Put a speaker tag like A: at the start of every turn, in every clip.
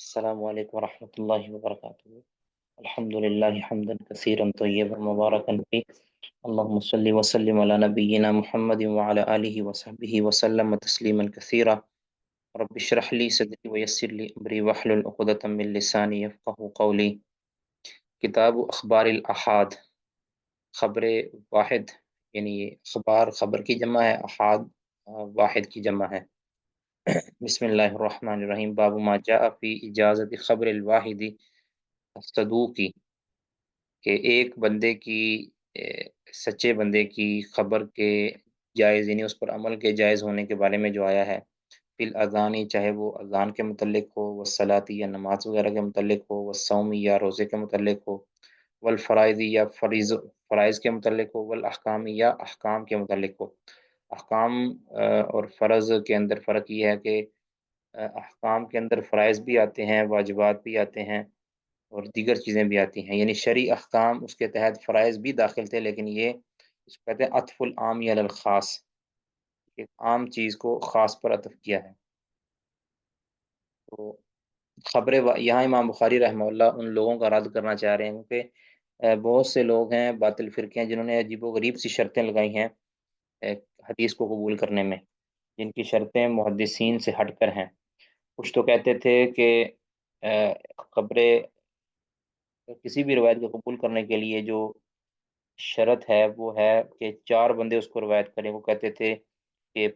A: السلام علیکم ورحمۃ اللہ وبرکاتہ۔ الحمد للہ حمدا کثیرا طیبا مبارکا فی، اللہم صلی وسلم علی نبینا محمد وعلی آلہ وصحبہ وسلم تسلیما کثیرا۔ رب اشرح لی صدری ویسر لی امری واحلل عقدۃ من لسانی یفقہوا قولی۔ کتاب اخبار الاحاد، خبر واحد، یعنی اخبار خبر کی جمع ہے، احاد واحد کی جمع ہے۔ بسم اللہ الرحمن الرحیم۔ باب ما جاء فی اجازت خبر الواحد الصدوقی، کہ ایک بندے کی سچے بندے کی خبر کے جائز، یعنی اس پر عمل کے جائز ہونے کے بارے میں جو آیا ہے۔ فی الاذانی، چاہے وہ اذان کے متعلق ہو، والصلاۃ یا نماز وغیرہ کے متعلق ہو، والصوم یا روزے کے متعلق ہو، والفرائض یا فرائض کے متعلق ہو، والاحکام یا احکام کے متعلق ہو۔ احکام اور فرض کے اندر فرق یہ ہے کہ احکام کے اندر فرائض بھی آتے ہیں، واجبات بھی آتے ہیں، اور دیگر چیزیں بھی آتی ہیں، یعنی شرعی احکام اس کے تحت فرائض بھی داخل تھے، لیکن یہ اس کو کہتے ہیں عطف العام علی الخاص، ایک عام چیز کو خاص پر عطف کیا ہے۔ تو یہاں امام بخاری رحمہ اللہ ان لوگوں کا رد کرنا چاہ رہے ہیں، کیونکہ بہت سے لوگ ہیں، باطل فرقے ہیں، جنہوں نے عجیب و غریب سی شرطیں لگائی ہیں حدیث کو قبول کرنے میں، جن کی شرطیں محدثین سے ہٹ کر ہیں۔ کچھ تو کہتے تھے کہ خبر کسی بھی روایت کو قبول کرنے کے لیے جو شرط ہے وہ ہے کہ چار بندے اس کو روایت کریں، وہ کہتے تھے کہ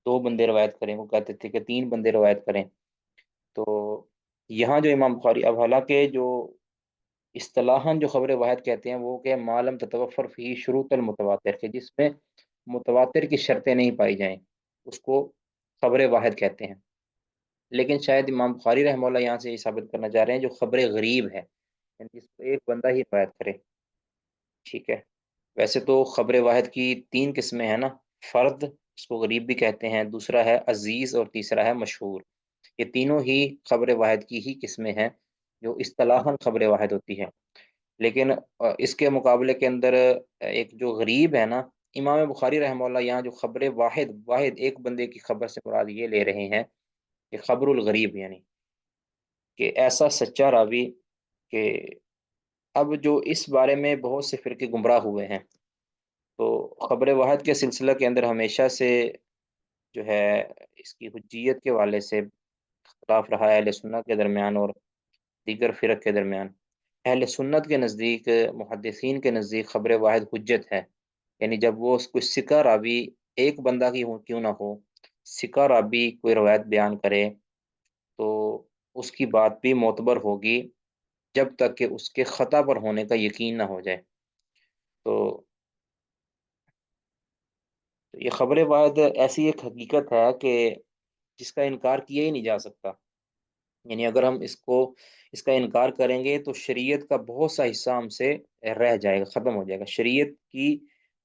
A: دو بندے روایت کریں، وہ کہتے تھے کہ تین بندے روایت کریں۔ تو یہاں جو امام بخاری، اب حالانکہ جو اصطلاحاً جو خبر واحد کہتے ہیں وہ کہ معلوم تتوفر فی شروط المتواتر، کہ جس میں متواتر کی شرطیں نہیں پائی جائیں، اس کو خبر واحد کہتے ہیں۔ لیکن شاید امام بخاری رحمہ اللہ یہاں سے یہ ثابت کرنا چاہ رہے ہیں جو خبر غریب ہے، یعنی جس کو ایک بندہ ہی روایت کرے۔ ٹھیک ہے، ویسے تو خبر واحد کی تین قسمیں ہیں نا، فرد، اس کو غریب بھی کہتے ہیں، دوسرا ہے عزیز، اور تیسرا ہے مشہور۔ یہ تینوں ہی خبر واحد کی ہی قسمیں ہیں جو اصطلاحاً خبر واحد ہوتی ہے۔ لیکن اس کے مقابلے کے اندر ایک جو غریب ہے نا، امام بخاری رحمہ اللہ یہاں جو خبر واحد واحد ایک بندے کی خبر سے مراد یہ لے رہے ہیں کہ خبر الغریب، یعنی کہ ایسا سچا راوی کہ اب جو اس بارے میں بہت سے فرقے گمراہ ہوئے ہیں۔ تو خبر واحد کے سلسلہ کے اندر ہمیشہ سے جو ہے اس کی حجیت کے والے سے اختلاف رہا ہے اہل سنت کے درمیان اور دیگر فرق کے درمیان۔ اہل سنت کے نزدیک، محدثین کے نزدیک خبر واحد حجت ہے، یعنی جب وہ کوئی ثقہ راوی ایک بندہ کی ہو کیوں نہ ہو، ثقہ راوی کوئی روایت بیان کرے تو اس کی بات بھی معتبر ہوگی جب تک کہ اس کے خطا پر ہونے کا یقین نہ ہو جائے۔ تو یہ خبر واحد ایسی ایک حقیقت ہے کہ جس کا انکار کیا ہی نہیں جا سکتا، یعنی اگر ہم اس کا انکار کریں گے تو شریعت کا بہت سا حصہ ہم سے رہ جائے گا، ختم ہو جائے گا۔ شریعت کی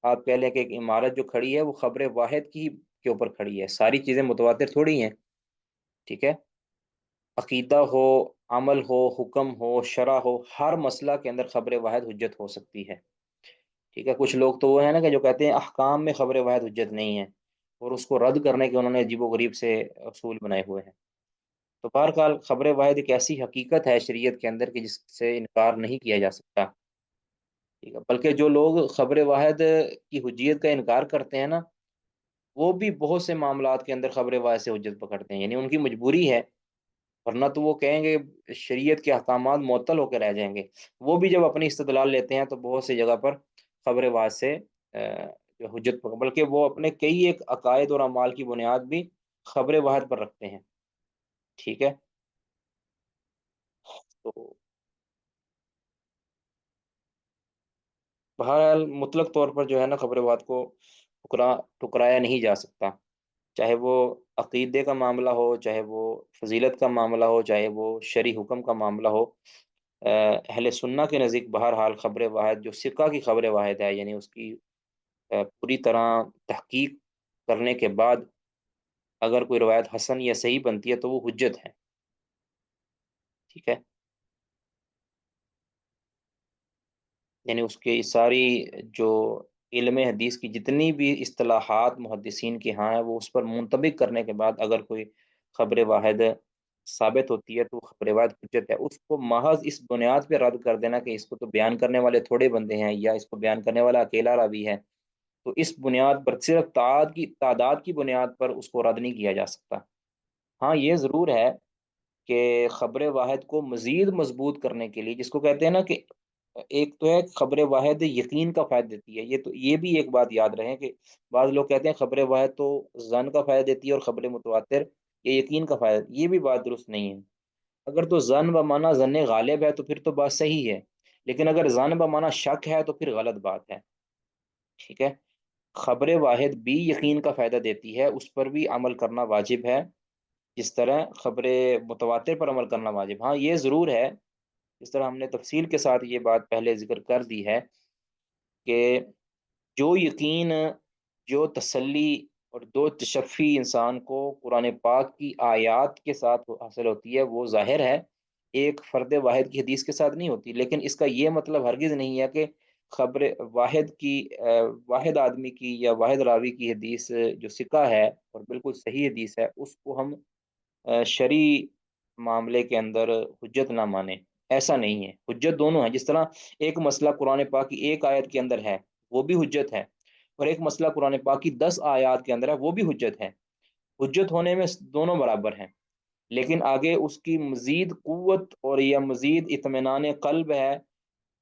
A: آپ کہہ لیں کہ ایک عمارت جو کھڑی ہے وہ خبر واحد کی کے اوپر کھڑی ہے، ساری چیزیں متواتر تھوڑی ہیں۔ ٹھیک ہے، عقیدہ ہو، عمل ہو، حکم ہو، شرع ہو، ہر مسئلہ کے اندر خبر واحد حجت ہو سکتی ہے۔ ٹھیک ہے، کچھ لوگ تو وہ ہیں نا کہ جو کہتے ہیں احکام میں خبر واحد حجت نہیں ہے، اور اس کو رد کرنے کے انہوں نے عجیب و غریب سے اصول بنائے ہوئے ہیں۔ تو بہرحال خبر واحد ایک ایسی حقیقت ہے شریعت کے اندر کہ جس سے انکار نہیں کیا جا سکتا۔ ٹھیک ہے، بلکہ جو لوگ خبر واحد کی حجیت کا انکار کرتے ہیں نا، وہ بھی بہت سے معاملات کے اندر خبر واحد سے حجت پکڑتے ہیں، یعنی ان کی مجبوری ہے، ورنہ تو وہ کہیں گے شریعت کے احکامات معطل ہو کے رہ جائیں گے۔ وہ بھی جب اپنی استدلال لیتے ہیں تو بہت سی جگہ پر خبر واحد سے جو حجت پکڑ، بلکہ وہ اپنے کئی ایک عقائد اور اعمال کی بنیاد بھی خبر واحد پر رکھتے ہیں۔ ٹھیک ہے، تو بہرحال مطلق طور پر جو ہے نا خبر واحد کو ٹکرایا نہیں جا سکتا، چاہے وہ عقیدے کا معاملہ ہو، چاہے وہ فضیلت کا معاملہ ہو، چاہے وہ شرعی حکم کا معاملہ ہو۔ اہل سنہ کے نزدیک بہرحال خبر واحد جو ثقہ کی خبر واحد ہے، یعنی اس کی پوری طرح تحقیق کرنے کے بعد اگر کوئی روایت حسن یا صحیح بنتی ہے تو وہ حجت ہے۔ ٹھیک ہے، یعنی اس کی ساری جو علم حدیث کی جتنی بھی اصطلاحات محدثین کے ہاں ہیں وہ اس پر منطبق کرنے کے بعد اگر کوئی خبر واحد ثابت ہوتی ہے تو خبر واحد حجت ہے، اس کو محض اس بنیاد پہ رد کر دینا کہ اس کو تو بیان کرنے والے تھوڑے بندے ہیں یا اس کو بیان کرنے والا اکیلا راوی ہے، تو اس بنیاد پر صرف تعداد کی بنیاد پر اس کو رد نہیں کیا جا سکتا۔ ہاں یہ ضرور ہے کہ خبر واحد کو مزید مضبوط کرنے کے لیے، جس کو کہتے ہیں نا کہ ایک تو ہے خبر واحد یقین کا فائدہ دیتی ہے، یہ بھی ایک بات یاد رہے کہ بعض لوگ کہتے ہیں خبر واحد تو ظن کا فائدہ دیتی ہے اور خبر متواتر یہ یقین کا فائدہ، یہ بھی بات درست نہیں ہے۔ اگر تو ظن بمانا ظن غالب ہے تو پھر تو بات صحیح ہے، لیکن اگر ظن بمانا شک ہے تو پھر غلط بات ہے، ٹھیک ہے۔ خبر واحد بھی یقین کا فائدہ دیتی ہے، اس پر بھی عمل کرنا واجب ہے، جس طرح خبر متواتر پر عمل کرنا واجب۔ ہاں یہ ضرور ہے، اس طرح ہم نے تفصیل کے ساتھ یہ بات پہلے ذکر کر دی ہے کہ جو یقین، جو تسلی اور دو تشفی انسان کو قرآن پاک کی آیات کے ساتھ حاصل ہوتی ہے وہ ظاہر ہے، ایک فرد واحد کی حدیث کے ساتھ نہیں ہوتی، لیکن اس کا یہ مطلب ہرگز نہیں ہے کہ خبر واحد کی واحد آدمی کی یا واحد راوی کی حدیث جو ثقہ ہے اور بالکل صحیح حدیث ہے اس کو ہم شرعی معاملے کے اندر حجت نہ مانے، ایسا نہیں ہے۔ حجت دونوں ہیں، جس طرح ایک مسئلہ قرآن پاک کی ایک آیت کے اندر ہے وہ بھی حجت ہے، اور ایک مسئلہ قرآن پاک کی 10 آیات کے اندر ہے وہ بھی حجت ہے، حجت ہونے میں دونوں برابر ہیں، لیکن آگے اس کی مزید قوت اور یا مزید اطمینان قلب ہے،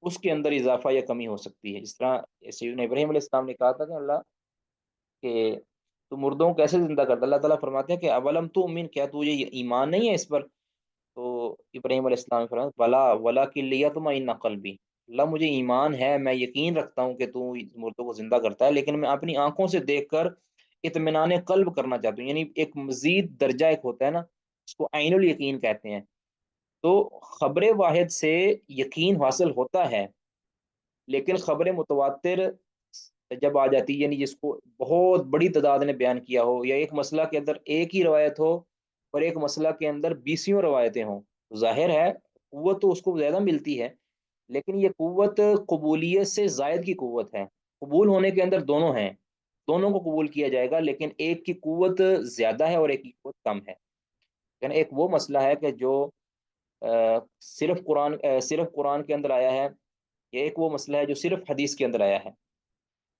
A: اس کے اندر اضافہ یا کمی ہو سکتی ہے۔ جس طرح سیدنا ابراہیم علیہ السلام نے کہا تھا کہ اللہ کہ تو مردوں کو کیسے زندہ کرتا، اللہ تعالیٰ فرماتے ہیں کہ اولم تو امین، کیا تجھے یہ ایمان نہیں ہے اس پر؟ تو ابراہیم علیہ السلام نے فرمایا بلا ولا کی لیا تم قلبی، اللہ مجھے ایمان ہے، میں یقین رکھتا ہوں کہ تو مردوں کو زندہ کرتا ہے، لیکن میں اپنی آنکھوں سے دیکھ کر اطمینان قلب کرنا چاہتا ہوں، یعنی ایک مزید درجہ ایک ہوتا ہے نا، اس کو عین الیقین کہتے ہیں۔ تو خبر واحد سے یقین حاصل ہوتا ہے، لیکن خبر متواتر جب آ جاتی ہے، یعنی جس کو بہت بڑی تعداد نے بیان کیا ہو، یا ایک مسئلہ کے اندر ایک ہی روایت ہو اور ایک مسئلہ کے اندر 20 روایتیں ہوں، ظاہر ہے قوت تو اس کو زیادہ ملتی ہے، لیکن یہ قوت قبولیت سے زائد کی قوت ہے، قبول ہونے کے اندر دونوں ہیں، دونوں کو قبول کیا جائے گا، لیکن ایک کی قوت زیادہ ہے اور ایک کی قوت کم ہے۔ یعنی ایک وہ مسئلہ ہے کہ جو صرف قرآن کے اندر آیا ہے، یا ایک وہ مسئلہ ہے جو صرف حدیث کے اندر آیا ہے،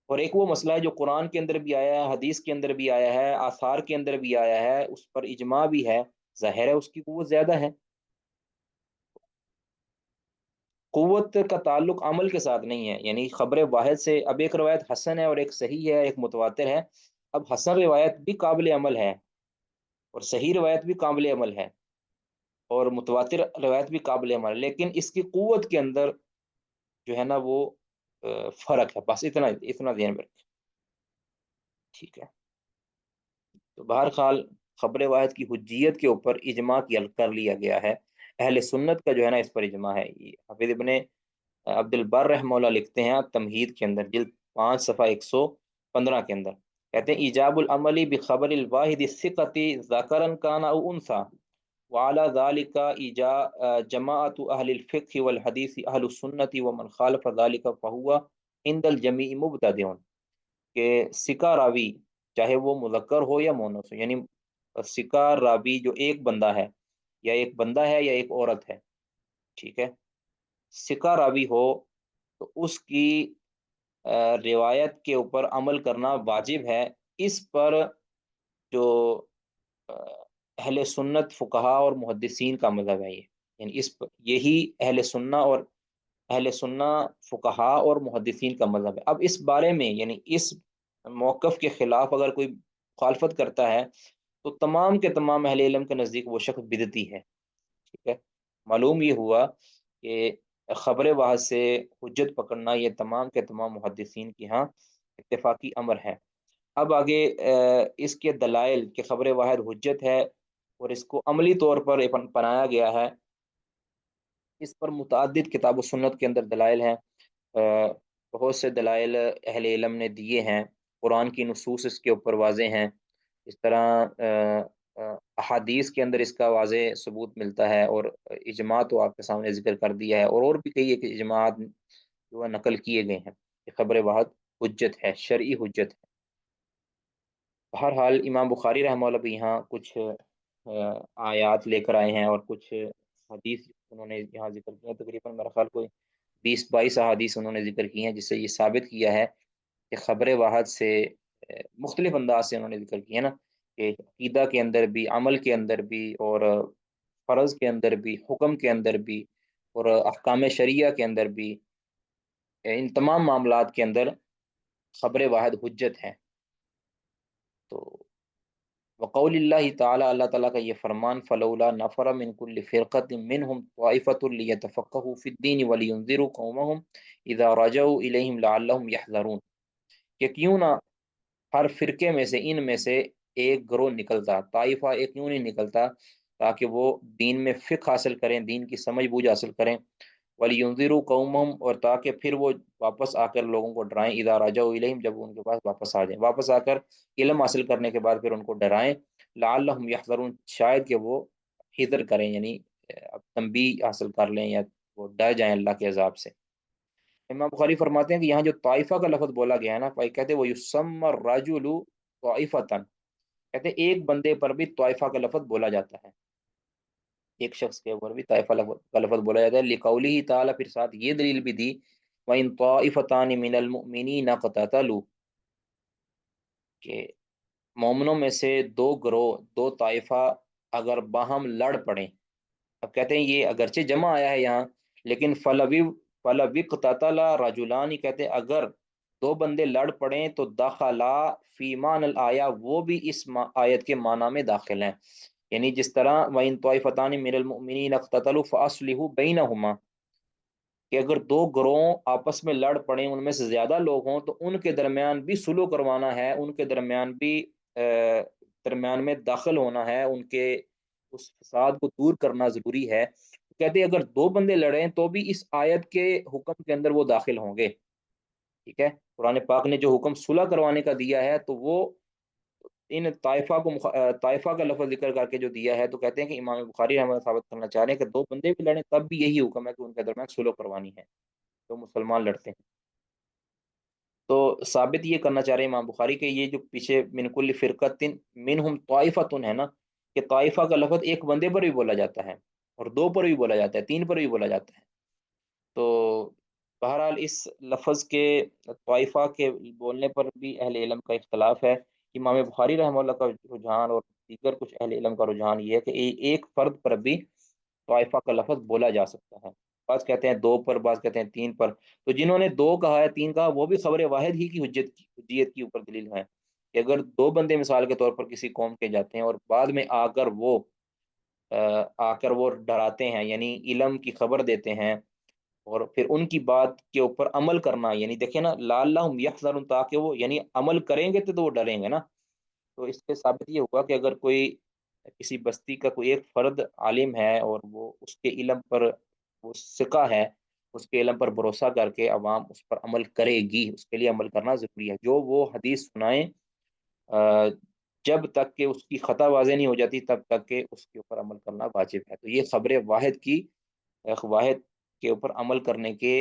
A: اور ایک وہ مسئلہ ہے جو قرآن کے اندر بھی آیا ہے، حدیث کے اندر بھی آیا ہے، آثار کے اندر بھی آیا ہے، اس پر اجماع بھی ہے، ظاہر ہے اس کی قوت زیادہ ہے۔ قوت کا تعلق عمل کے ساتھ نہیں ہے، یعنی خبر واحد سے اب ایک روایت حسن ہے اور ایک صحیح ہے، ایک متواتر ہے، اب حسن روایت بھی قابل عمل ہے اور صحیح روایت بھی قابل عمل ہے اور متواتر روایت بھی قابل عمل ہے، لیکن اس کی قوت کے اندر جو ہے نا وہ فرق ہے، بس اتنا ذہن میں رکھیں، ٹھیک ہے۔ تو بہرحال خبر واحد کی حجیت کے اوپر اجماع کر لیا گیا ہے، اہل سنت کا جو ہے نا اس پر اجماع ہے۔ یہ حافظ ابن عبد البر رحمہ اللہ لکھتے ہیں تمہید کے اندر، جلد 5 صفحہ 115 کے اندر، کہتے ہیں ایجاب العملی بخبر الواحد الثقۃ ذکرا کان او انثی وعلى ذلك جماعت اہل الفقہ والحدیث اہل السنت ومن خالف ذلك فهو عند الجمیع مبتدع، کہ ثقہ راوی چاہے وہ مذکر ہو یا مؤنث ہو، یعنی ثقہ راوی جو ایک بندہ ہے، یا ایک بندہ ہے یا ایک عورت ہے، ٹھیک ہے، ثقہ راوی ہو تو اس کی روایت کے اوپر عمل کرنا واجب ہے، اس پر جو اہل سنت فقہا اور محدثین کا مذہب ہے، یہ یعنی اس پر یہی اہل سنہ اور اہل سنہ فقہا اور محدثین کا مذہب ہے۔ اب اس بارے میں یعنی اس موقف کے خلاف اگر کوئی مخالفت کرتا ہے تو تمام کے تمام اہل علم کے نزدیک وہ شخص بدعتی ہے، ٹھیک ہے۔ معلوم یہ ہوا کہ خبر واحد سے حجت پکڑنا یہ تمام کے تمام محدثین کی ہاں اتفاقی امر ہے۔ اب آگے اس کے دلائل کہ خبر واحد حجت ہے اور اس کو عملی طور پر بنایا گیا ہے، اس پر متعدد کتاب و سنت کے اندر دلائل ہیں، بہت سے دلائل اہل علم نے دیے ہیں، قرآن کی نصوص اس کے اوپر واضح ہیں، اس طرح احادیث کے اندر اس کا واضح ثبوت ملتا ہے، اور اجماع تو آپ کے سامنے ذکر کر دیا ہے، اور بھی کئی ایک اجماعات جو ہے نقل کیے گئے ہیں کہ خبر واحد حجت ہے، شرعی حجت ہے۔ بہرحال امام بخاری رحمہ اللہ بھی یہاں کچھ آیات لے کر آئے ہیں اور کچھ حدیث انہوں نے یہاں ذکر کی ہیں، تقریباً میرا خیال کوئی 20-22 احادیث انہوں نے ذکر کی ہیں، جس سے یہ ثابت کیا ہے کہ خبر واحد سے مختلف انداز سے انہوں نے ذکر کیا ہے نا، کہ عقیدہ کے اندر بھی، عمل کے اندر بھی، اور فرض کے اندر بھی، حکم کے اندر بھی، اور احکام شریعہ کے اندر بھی، ان تمام معاملات کے اندر خبر واحد حجت ہے۔ تو وقول اللہ تعالیٰ، اللہ تعالیٰ کا یہ فرمان، فلولا نفر من كل فرقة منهم طائفة ليتفقهوا في الدين ولينذروا قومهم اذا رجعوا اليهم لعلهم يحذرون، کہ کیوں نہ ہر فرقے میں سے، ان میں سے ایک گروہ نکلتا، طائفہ ایک کیوں نہیں نکلتا، تاکہ وہ دین میں فقہ حاصل کریں، دین کی سمجھ بوجھ حاصل کریں، وَلِيُنذِرُوا قَوْمَهُمْ، اور تاکہ پھر وہ واپس آ کر لوگوں کو ڈرائیں، اذا رجعوا الیہم، جب وہ ان کے پاس واپس آ جائیں، واپس آ کر علم حاصل کرنے کے بعد پھر ان کو ڈرائیں، لعلہم یحذرون، شاید کہ وہ حذر کریں، یعنی اب تنبیہ حاصل کر لیں یا وہ ڈر جائیں اللہ کے عذاب سے۔ امام بخاری فرماتے ہیں کہ یہاں جو طائفہ کا لفظ بولا گیا ہے نا، کہتے ہیں وہ یسمى الرجل طائفة، کہتے ہیں ایک بندے پر بھی طائفہ کا لفظ بولا جاتا ہے، ایک شخص کے اوپر بھی طائفہ کا لفظ بولا جاتا ہے، لقولہ تعالیٰ، پھر ساتھ یہ دلیل بھی دی، وَإِن طَائِفَتَانِ مِنَ الْمُؤْمِنِينَ اقْتَتَلُوا، کہ مومنوں میں سے دو گروہ، دو طائفہ اگر باہم لڑ پڑیں، اب کہتے ہیں یہ اگرچہ جمع آیا ہے یہاں، لیکن فَلَوِ اقْتَتَلَا رَجُلَانِ، کہتے ہیں اگر دو بندے لڑ پڑیں تو داخلہ فی معنی الآیہ، وہ بھی اس آیت کے معنی میں داخل ہیں، یعنی جس طرح وَإِن طَائِفَتَانِ مِنَ الْمُؤْمِنِينَ اقْتَتَلُوا فَأَصْلِحُوا بَيْنَهُمَا، کہ اگر دو گروہ آپس میں لڑ پڑیں، ان میں سے زیادہ لوگ ہوں تو ان کے درمیان بھی سلو کروانا ہے، ان کے درمیان بھی درمیان میں داخل ہونا ہے، ان کے اس فساد کو دور کرنا ضروری ہے۔ کہتے ہیں اگر دو بندے لڑیں تو بھی اس آیت کے حکم کے اندر وہ داخل ہوں گے، ٹھیک ہے۔ قرآن پاک نے جو حکم صلح کروانے کا دیا ہے تو وہ ان طائفہ کو طائفہ کا لفظ ذکر کر کے جو دیا ہے، تو کہتے ہیں کہ امام بخاری رحمۃ اللہ ثابت کرنا چاہ رہے ہیں کہ دو بندے بھی لڑیں تب بھی یہی حکم ہے کہ ان کے درمیان صلح کروانی ہے، تو مسلمان لڑتے ہیں۔ تو ثابت یہ کرنا چاہ رہے ہیں امام بخاری کہ یہ جو پیچھے من کل فرقۃ منہم طائفۃ ہے نا، کہ طائفہ کا لفظ ایک بندے پر بھی بولا جاتا ہے، اور دو پر بھی بولا جاتا ہے، تین پر بھی بولا جاتا ہے۔ تو بہرحال اس لفظ کے طائفہ کے بولنے پر بھی اہل علم کا اختلاف ہے۔ امام بخاری رحمہ اللہ کا رجحان اور دیگر کچھ اہل علم کا رجحان یہ ہے کہ ایک فرد پر بھی طائفہ کا لفظ بولا جا سکتا ہے، بعض کہتے ہیں دو پر، بعض کہتے ہیں تین پر، تو جنہوں نے دو کہا ہے، تین کہا، وہ بھی خبر واحد ہی کی حجیت کی اوپر دلیل ہے، کہ اگر دو بندے مثال کے طور پر کسی قوم کے جاتے ہیں اور بعد میں آ کر وہ ڈراتے ہیں، یعنی علم کی خبر دیتے ہیں، اور پھر ان کی بات کے اوپر عمل کرنا، یعنی دیکھیں نا، لعلہم یحذرون، تاکہ وہ یعنی عمل کریں گے تو وہ ڈریں گے نا، تو اس سے ثابت یہ ہوا کہ اگر کوئی کسی بستی کا کوئی ایک فرد عالم ہے اور وہ اس کے علم پر وہ ثقہ ہے، اس کے علم پر بھروسہ کر کے عوام اس پر عمل کرے گی، اس کے لیے عمل کرنا ضروری ہے، جو وہ حدیث سنائیں جب تک کہ اس کی خطا واضح نہیں ہو جاتی تب تک کہ اس کے اوپر عمل کرنا واجب ہے، تو یہ خبر واحد کے اوپر عمل کرنے کے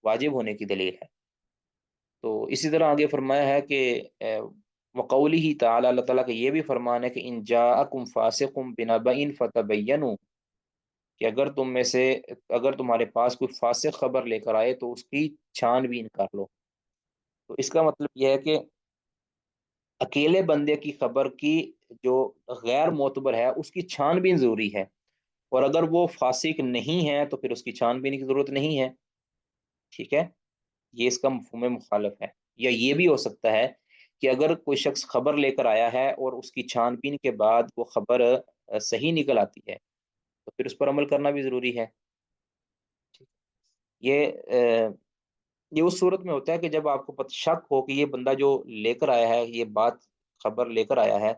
A: واجب ہونے کی دلیل ہے۔ تو اسی طرح آگے فرمایا ہے کہ وقولہ تعالیٰ، اللہ تعالیٰ کا یہ بھی فرمان ہے کہ ان جاءکم فاسق بنبأ فتبینوا، کہ اگر تمہارے پاس کوئی فاسق خبر لے کر آئے تو اس کی چھان بین کر لو، تو اس کا مطلب یہ ہے کہ اکیلے بندے کی خبر کی جو غیر معتبر ہے اس کی چھان بین ضروری ہے، اور اگر وہ فاسق نہیں ہے تو پھر اس کی چھان بین کی ضرورت نہیں ہے، ٹھیک ہے، یہ اس کا مفہوم مخالف ہے۔ یا یہ بھی ہو سکتا ہے کہ اگر کوئی شخص خبر لے کر آیا ہے اور اس کی چھان بین کے بعد وہ خبر صحیح نکل آتی ہے تو پھر اس پر عمل کرنا بھی ضروری ہے۔ یہ یہ اس صورت میں ہوتا ہے کہ جب آپ کو شک ہو کہ یہ بندہ جو لے کر آیا ہے، یہ بات خبر لے کر آیا ہے،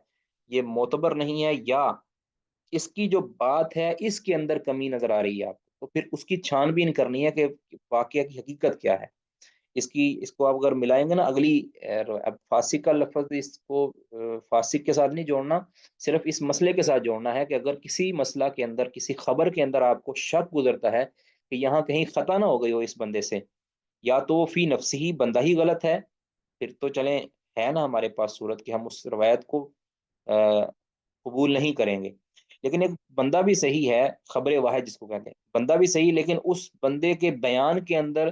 A: یہ معتبر نہیں ہے، یا اس کی جو بات ہے اس کے اندر کمی نظر آ رہی ہے آپ کو، تو پھر اس کی چھان بین کرنی ہے کہ واقعہ کی حقیقت کیا ہے۔ اس کو آپ اگر ملائیں گے نا اگلی، اب فاسق کا لفظ اس کو فاسق کے ساتھ نہیں جوڑنا، صرف اس مسئلے کے ساتھ جوڑنا ہے کہ اگر کسی مسئلہ کے اندر، کسی خبر کے اندر آپ کو شک گزرتا ہے کہ یہاں کہیں خطا نہ ہو گئی ہو اس بندے سے، یا تو وہ فی نفس ہی بندہ ہی غلط ہے، پھر تو چلیں ہے نا ہمارے پاس صورت کہ ہم اس روایت کو قبول نہیں کریں گے، لیکن ایک بندہ بھی صحیح ہے، خبر واحد جس کو کہتے ہیں، بندہ بھی صحیح، لیکن اس بندے کے بیان کے اندر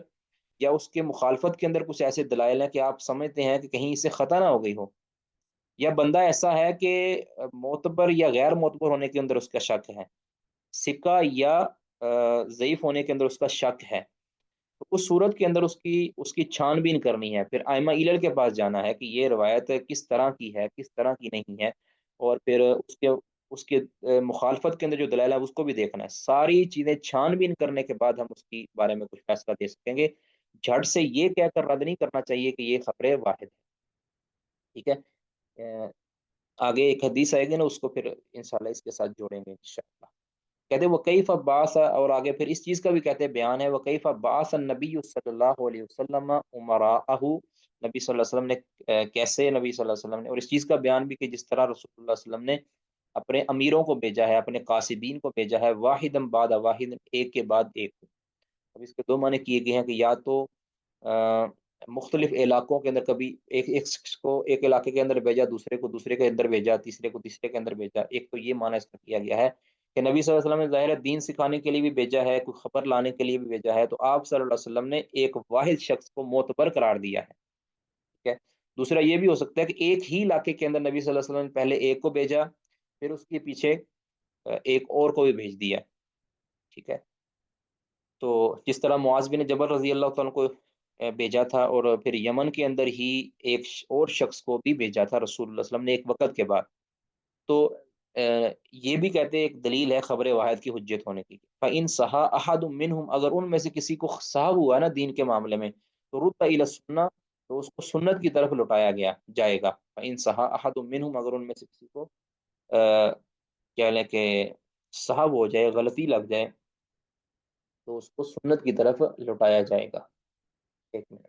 A: یا اس کے مخالفت کے اندر کچھ ایسے دلائل ہیں کہ آپ سمجھتے ہیں کہ کہیں اس سے خطا نہ ہو گئی ہو، یا بندہ ایسا ہے کہ معتبر یا غیر معتبر ہونے کے اندر اس کا شک ہے، سکہ یا ضعیف ہونے کے اندر اس کا شک ہے، تو اس صورت کے اندر اس کی چھان بین کرنی ہے، پھر ائمہ علل کے پاس جانا ہے کہ یہ روایت کس طرح کی ہے، کس طرح کی نہیں ہے، اور پھر اس کے مخالفت کے اندر جو دلائل ہے اس کو بھی دیکھنا ہے، ساری چیزیں چھان بین کرنے کے بعد ہم اس کی بارے میں کچھ فیصلہ دے سکیں گے، جھٹ سے یہ کہہ کر رد نہیں کرنا چاہیے کہ یہ خبر واحد ہے، ٹھیک ہے۔ آگے ایک حدیث آئے گی نا، اس کو پھر انشاءاللہ اس کے ساتھ جوڑیں گے انشاءاللہ۔ کہتے ہیں وہ کیف باس، اور آگے پھر اس چیز کا بھی کہتے ہیں بیان ہے، وہ کیف باس النبی صلی اللہ علیہ وسلم امراءہ، نبی صلی اللہ علیہ وسلم نے کیسے نبی صلی اللہ علیہ وسلم نے، اور اس چیز کا بیان بھی کہ جس طرح رسول اللہ صلی اللہ علیہ وسلم نے اپنے امیروں کو بھیجا ہے، اپنے قاصدین کو بھیجا ہے، واحدم بعد واحد، ایک کے بعد ایک۔ اب اس کے دو معنی کیے گئے ہیں کہ یا تو مختلف علاقوں کے اندر، کبھی ایک شخص کو ایک علاقے کے اندر بھیجا، دوسرے کو دوسرے کے اندر بھیجا، تیسرے کو تیسرے کے اندر بھیجا، ایک تو یہ معنی اس کا کیا گیا ہے کہ نبی صلی اللہ علیہ وسلم نے ظاہر ہے دین سکھانے کے لیے بھی بھیجا ہے، کوئی خبر لانے کے لیے بھی بھیجا ہے، تو آپ صلی اللہ علیہ وسلم نے ایک واحد شخص کو معتبر قرار دیا ہے، ٹھیک ہے۔ دوسرا یہ بھی ہو سکتا ہے کہ ایک ہی علاقے کے اندر نبی صلی اللہ علیہ وسلم نے پہلے ایک کو بھیجا، پھر اس کے پیچھے ایک اور کو بھی بھیج دیا، ٹھیک ہے۔ تو جس طرح معاذ بن جبل رضی اللہ تعالیٰ کو بھیجا تھا، اور پھر یمن کے اندر ہی ایک اور شخص کو بھی بھیجا تھا رسول اللہ صلی اللہ علیہ وسلم نے ایک وقت کے بعد، تو یہ بھی کہتے ہیں ایک دلیل ہے خبر واحد کی حجت ہونے کی۔ فَإِن صَحَ أَحَدٌ مِّنْهُمْ، اگر ان میں سے کسی کو صحاب ہوا نا دین کے معاملے میں، تو رُدَّ إِلَى السُّنَّةِ، تو اس کو سنت کی طرف لوٹایا گیا جائے گا۔ فَإِن صَحَ أَحَدٌ مِّنْهُمْ، اگر ان میں سے کسی کو کیا لیں کہ صحاب ہو جائے، غلطی لگ جائے، تو اس کو سنت کی طرف لوٹایا جائے گا۔ ایک منٹ۔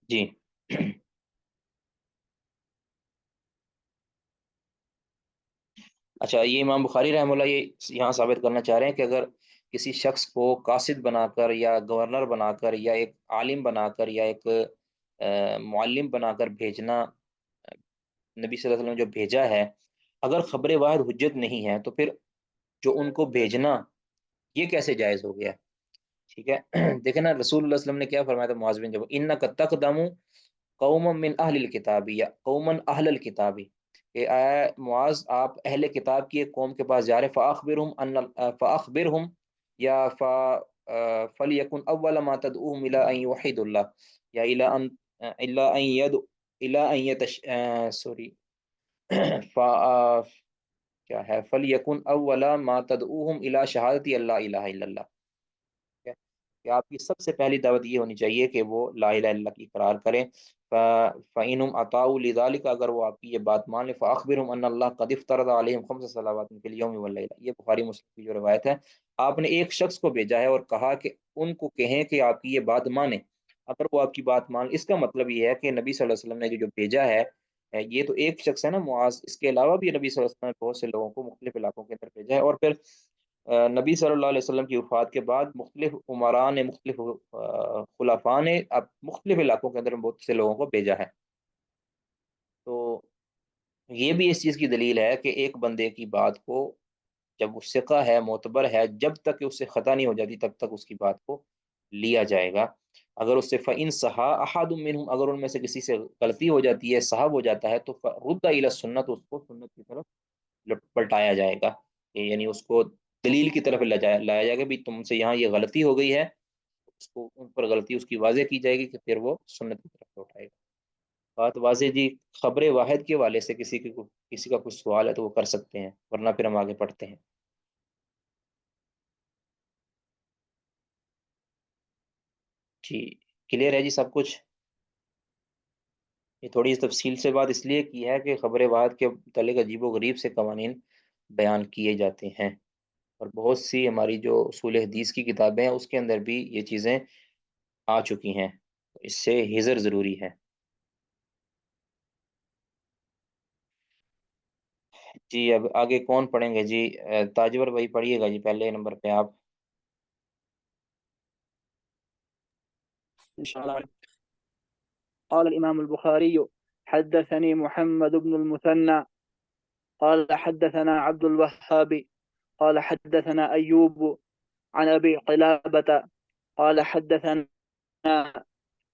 A: جی اچھا، یہ امام بخاری رحمہ اللہ یہ یہاں ثابت کرنا چاہ رہے ہیں کہ اگر کسی شخص کو قاصد بنا کر یا گورنر بنا کر یا ایک عالم بنا کر یا ایک معلم بنا کر بھیجنا، نبی صلی اللہ علیہ وسلم نے جو بھیجا ہے، اگر خبر واحد حجت نہیں ہے تو پھر جو ان کو بھیجنا یہ کیسے جائز ہو گیا، ٹھیک ہے۔ دیکھیں نا، رسول اللہ صلی اللہ علیہ وسلم نے کیا فرمایا تھا معاذ بن جبل، انک تقدم قوما من اہل الکتاب، یا قوما اہل الکتاب، کہ اے معاذ آپ اہل کتاب کی ایک قوم کے پاس جا رہے، فاخبرهم ان فاخبرهم یا فلیکن اول ما تدعوهم الى ان یوحد اللہ، یا الى ان الى ان ید الى ان یتش سوری کیا ہے، فلیکن اول ما تدعوهم الى شہادت اللہ الہ الا اللہ، ہے کہ آپ کی سب سے پہلی دعوت یہ ہونی چاہیے کہ وہ لا الہ الا اللہ کی اقرار کریں۔ فَإِنْهُمْ أَطَاعُوا لِذَلِكَ، اگر وہ آپ کی یہ بات مان لیں، فَأَخْبِرْهُمْ أَنَّ اللَّهَ قَدِ افْتَرَضَ عَلَيْهِمْ خَمْسَ صَلَوَاتٍ فِي الْيَوْمِ وَاللَّيْلَةِ، یہ بخاری مسلم کی جو روایت ہے، آپ نے ایک شخص کو بھیجا ہے اور کہا کہ ان کو کہیں کہ آپ کی یہ بات مانیں، اگر وہ آپ کی بات مان، اس کا مطلب یہ ہے کہ نبی صلی اللہ علیہ وسلم نے جو بھیجا ہے، یہ تو ایک شخص ہے نا معاذ، اس کے علاوہ بھی نبی صلی اللہ علیہ وسلم نے بہت سے لوگوں کو مختلف علاقوں کے اندر بھیجا ہے، اور پھر نبی صلی اللہ علیہ وسلم کی وفات کے بعد مختلف عمراء نے، مختلف خلفاء نے اب مختلف علاقوں کے اندر بہت سے لوگوں کو بھیجا ہے، تو یہ بھی اس چیز کی دلیل ہے کہ ایک بندے کی بات کو، جب وہ ثقہ ہے، معتبر ہے، جب تک کہ اس سے خطا نہیں ہو جاتی تب تک اس کی بات کو لیا جائے گا۔ اگر اس سے فَإِن صَحَا أَحَدٌ مِّنْهُمْ، اگر ان میں سے کسی سے غلطی ہو جاتی ہے، صحاب ہو جاتا ہے، تو رُدَّ إِلَى السُّنَّةِ، اس کو سنت کی طرف پلٹایا جائے گا، یعنی اس کو دلیل کی طرف لایا جائے گا، بھی تم سے یہاں یہ غلطی ہو گئی ہے، اس کو ان پر غلطی اس کی واضح کی جائے گی کہ پھر وہ سنت کی طرف لوٹائے گا۔ بات واضح جی۔ خبر واحد کے حوالے سے کسی کا کچھ سوال ہے تو وہ کر سکتے ہیں، ورنہ پھر ہم آگے پڑھتے ہیں۔ جی، کلیئر ہے جی سب کچھ؟ یہ تھوڑی سی تفصیل سے بات اس لیے کی ہے کہ خبر واحد کے متعلق عجیب و غریب سے قوانین بیان کیے جاتے ہیں، اور بہت سی ہماری جو اصول حدیث کی کتابیں ہیں اس کے اندر بھی یہ چیزیں آ چکی ہیں، اس سے حذر ضروری ہے۔ جی اب آگے کون پڑھیں گے جی؟ تاجور بھائی پڑھیے گا جی پہلے نمبر پہ آپ۔
B: إن شاء الله. قال الإمام البخاري: حدثني محمد بن المثنى قال حدثنا عبد الوهاب قال حدثنا أيوب عن أبي قلابة قال حدثنا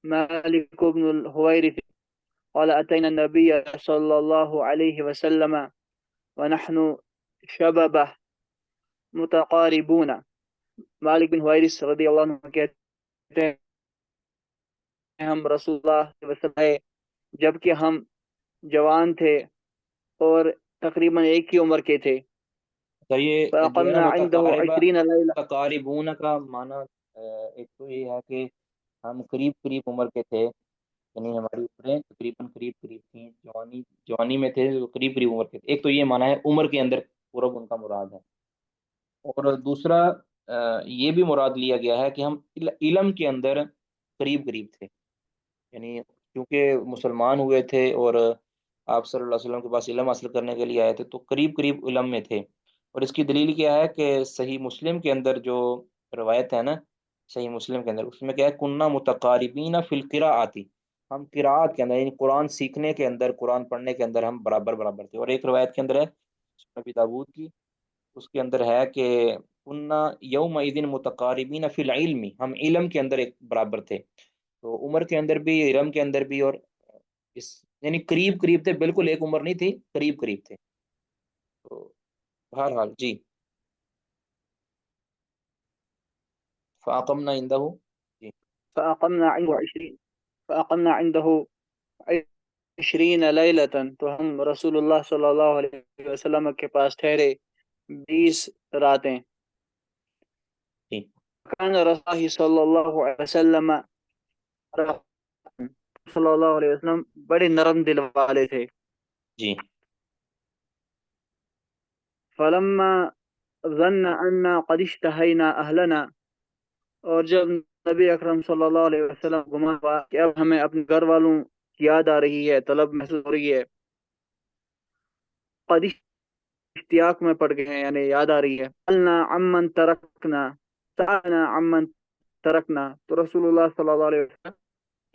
B: مالك بن الهويرث قال أتينا النبي صلى الله عليه وسلم ونحن شببه متقاربون. مالک بن حویرث رضی اللہ عنہ کہتے ہیں ہم رسول اللہ صلی اللہ علیہ وسلم آئے جبکہ ہم جوان تھے اور تقریباً ایک ہی عمر کے تھے.
A: تو یہ جو ہے نا
B: فأقمنا عنده
A: متقاربہ
B: 20 ليلة.
A: متقاربون کا معنی ایک تو یہ ہے کہ ہم قریب قریب عمر کے تھے، یعنی ہماری عمریں تقریباً قریب قریب تھیں، جوانی میں تھے تو قریب قریب عمر کے تھے. ایک تو یہ معنی ہے عمر کے اندر قرب ان کا مراد ہے، اور دوسرا یہ بھی مراد لیا گیا ہے کہ ہم علم کے اندر قریب قریب تھے، یعنی کیونکہ مسلمان ہوئے تھے اور آپ صلی اللہ علیہ وسلم کے پاس علم حاصل کرنے کے لیے آئے تھے تو قریب قریب علم میں تھے. اور اس کی دلیل کیا ہے کہ صحیح مسلم کے اندر جو روایت ہے نا، صحیح مسلم کے اندر اس میں کیا ہے، کنہ متقاربین فی القراءۃ، ہم قراءت کے اندر یعنی قرآن سیکھنے کے اندر، قرآن پڑھنے کے اندر ہم برابر برابر تھے. اور ایک روایت کے اندر ہے سنن ابی داؤد کی، اس کے اندر ہے کہ کنہ یوم متقاربین فی العلم، ہم علم کے اندر ایک برابر تھے. تو عمر کے اندر بھی، علم کے اندر بھی، اور اس یعنی قریب قریب تھے، بالکل ایک عمر نہیں تھی، قریب قریب تھے. تو بہرحال جی، فاقمنا عنده. جی
B: فأقمنا عنده 20 فأقمنا عنده 20 ليلة. تو ہم رسول اللہ صلی اللہ علیہ وسلم کے پاس ٹھہرے 20 راتیں.
A: جی
B: كان رسول اللہ صلی اللہ علیہ وسلم صلی اللہ علیہ وسلم بڑے نرم دل والے تھے.
A: جی
B: فلما ظن أن قد اشتهينا أهلنا. اور جب نبی اکرم صلی اللہ علیہ وسلم گمان ہوا کہ اب ہمیں اپنے گھر والوں کی یاد آ رہی ہے، طلب محسوس ہو رہی ہے، قد اشتیاق میں پڑ گئے ہیں یعنی یاد آ رہی ہے. سألنا عمن ترکنا سألنا عمن ترکنا. تو رسول اللہ صلی اللہ علیہ وسلم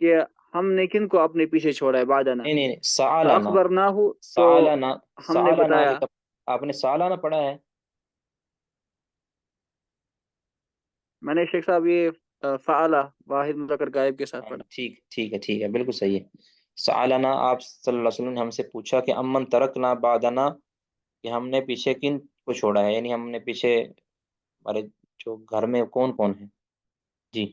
B: کہ ہم نے کن کو اپنے پیچھے چھوڑا ہے بعدنا.
A: نہیں نہیں نہیں، سالانہ،
B: فأخبرناہ. تو
A: سالانہ،
B: ہم نے
A: سالانہ
B: بتایا.
A: ایک، آپ نے سالانہ پڑھا ہے؟
B: میں نے شیخ صاحب یہ فعلہ واحد مذکر غائب کے ساتھ
A: ہاں
B: پڑھا.
A: ٹھیک ٹھیک ہے ٹھیک ہے، بالکل صحیح ہے. سالانہ، آپ صلی اللہ علیہ وسلم نے ہم سے پوچھا کہ امن ترکنا بعدنا، کہ ہم نے پیچھے کن کو چھوڑا ہے، یعنی ہم نے پیچھے ہمارے جو گھر میں کون کون ہے. جی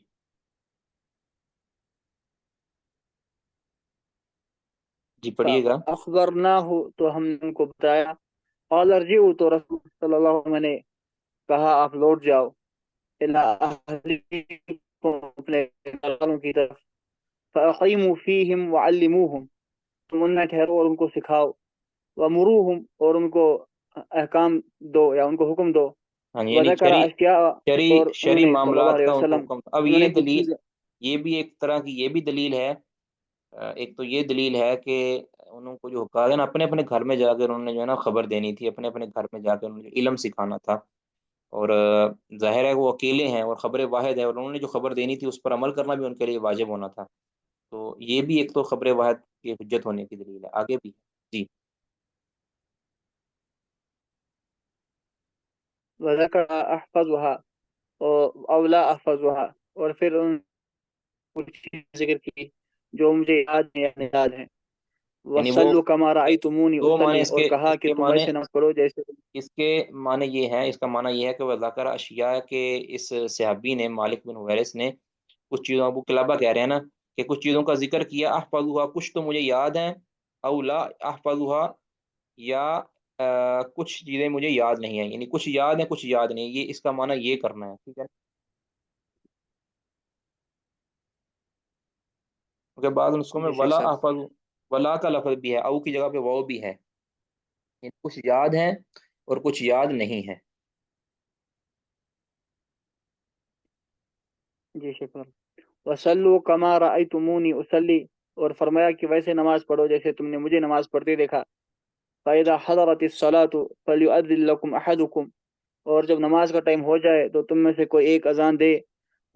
A: جی پڑھیے گا.
B: فأخبرناہ. تو ہم نے ان کو بتایا. قال ارجعوا. تو رسول صلی اللہ علیہ وسلم نے کہا آپ لوٹ جاؤ الی اہلیکم، اپنے گھر والوں کی طرف. فاقیموا فیہم وعلموہم. تم ان میں ٹھہرو اور ان کو سکھاؤ. ومروہم. اور ان کو احکام دو یا ان کو حکم دو.
A: ہاں یعنی
B: وذکر اشیاء. اور انہوں
A: شرعی
B: نے صلی اللہ
A: معاملات
B: علیہ
A: کا ان کو
B: وسلم
A: حکم. اب
B: انہوں
A: یہ
B: نے کچھ
A: دلیل،
B: چیزیں.
A: یہ بھی ایک طرح کی یہ بھی دلیل ہے. ایک تو یہ دلیل ہے کہ انہوں کو جو کہا ہے نا اپنے اپنے گھر میں جا کر انہوں نے جو ہے نا خبر دینی تھی، اپنے اپنے گھر میں جا کر انہوں نے علم سکھانا تھا. اور ظاہر ہے وہ اکیلے ہیں اور خبر واحد ہے، اور انہوں نے جو خبر دینی تھی اس پر عمل کرنا بھی ان کے لیے واجب ہونا تھا. تو یہ بھی ایک تو خبر واحد کی حجت ہونے کی دلیل ہے. آگے بھی جی
B: وذکر احفظها او لا احفظها. اور پھر ان کچھ چیزیں ذکر کی جو مجھے یاد ہیں یا یاد ہیں.
A: یعنی وہ
B: وصلوا کما رأیتمونی
A: دو معنی
B: اصلی.
A: اس
B: اور
A: کے،
B: کہا کہ تم
A: معنی
B: ویسے نماز پڑھو جیسے.
A: اس کے معنی یہ ہے، اس کا معنی یہ ہے کہ وہ ذکر اشیاء کے اس صحابی نے، مالک بن حویرث نے کچھ چیزوں، ابو قلابہ کہہ رہے ہیں نا کہ کچھ چیزوں کا ذکر کیا، احفظها، کچھ تو مجھے یاد ہیں، او لا احفظها، یا کچھ چیزیں مجھے یاد نہیں ہیں، یعنی کچھ یاد ہیں کچھ یاد نہیں. یہ اس کا معنی یہ کرنا ہے، ٹھیک ہے. کیونکہ بعض نسخوں میں
B: جی شیخ
A: ولا
B: صاحب.
A: احفظ، ولا کا لفظ بھی ہے، او کی جگہ پہ واو بھی ہے، یعنی کچھ یاد ہیں اور کچھ یاد نہیں ہے.
B: جی شکر. وصلوا کما رأیتمونی اصلی. اور فرمایا کہ ویسے نماز پڑھو جیسے تم نے مجھے نماز پڑھتے دیکھا. فإذا حضرت الصلاة فليؤذن لكم أحدكم. اور جب نماز کا ٹائم ہو جائے تو تم میں سے کوئی ایک اذان دے.